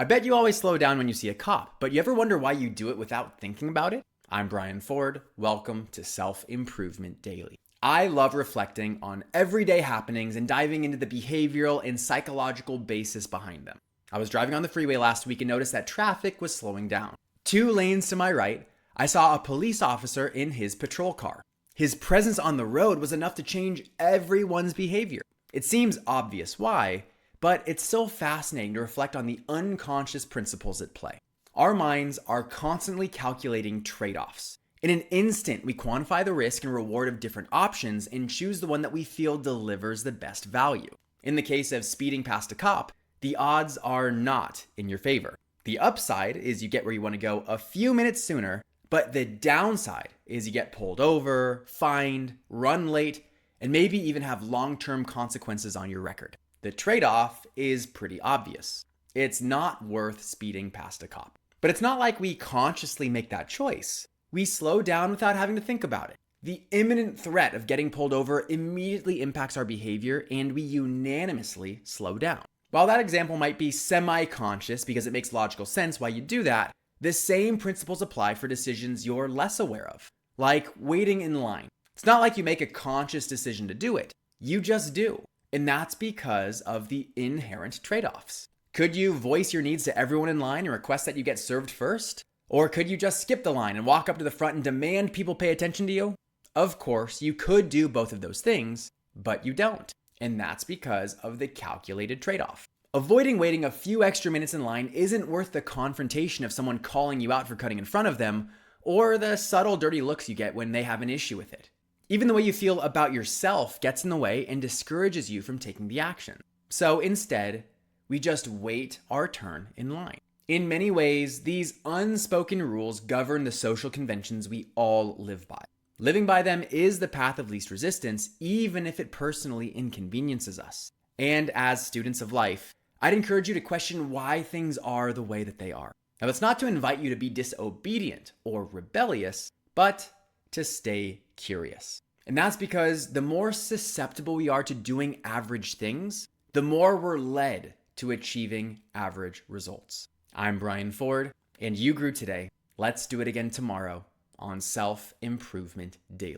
I bet you always slow down when you see a cop, but you ever wonder why you do it without thinking about it? I'm Brian Ford. Welcome to Self-Improvement Daily. I love reflecting on everyday happenings and diving into the behavioral and psychological basis behind them. I was driving on the freeway last week and noticed that traffic was slowing down. 2 lanes to my right, I saw a police officer in his patrol car. His presence on the road was enough to change everyone's behavior. It seems obvious why, but it's still fascinating to reflect on the unconscious principles at play. Our minds are constantly calculating trade-offs. In an instant, we quantify the risk and reward of different options and choose the one that we feel delivers the best value. In the case of speeding past a cop, the odds are not in your favor. The upside is you get where you want to go a few minutes sooner, but the downside is you get pulled over, fined, run late, and maybe even have long-term consequences on your record. The trade-off is pretty obvious. It's not worth speeding past a cop. But it's not like we consciously make that choice. We slow down without having to think about it. The imminent threat of getting pulled over immediately impacts our behavior, and we unanimously slow down. While that example might be semi-conscious because it makes logical sense why you do that, the same principles apply for decisions you're less aware of, like waiting in line. It's not like you make a conscious decision to do it. You just do. And that's because of the inherent trade-offs. Could you voice your needs to everyone in line and request that you get served first? Or could you just skip the line and walk up to the front and demand people pay attention to you? Of course, you could do both of those things, but you don't. And that's because of the calculated trade-off. Avoiding waiting a few extra minutes in line isn't worth the confrontation of someone calling you out for cutting in front of them, or the subtle dirty looks you get when they have an issue with it. Even the way you feel about yourself gets in the way and discourages you from taking the action. So instead, we just wait our turn in line. In many ways, these unspoken rules govern the social conventions we all live by. Living by them is the path of least resistance, even if it personally inconveniences us. And as students of life, I'd encourage you to question why things are the way that they are. Now, that's not to invite you to be disobedient or rebellious, but to stay curious. And that's because the more susceptible we are to doing average things, the more we're led to achieving average results. I'm Brian Ford, and you grew today. Let's do it again tomorrow on Self-Improvement Daily.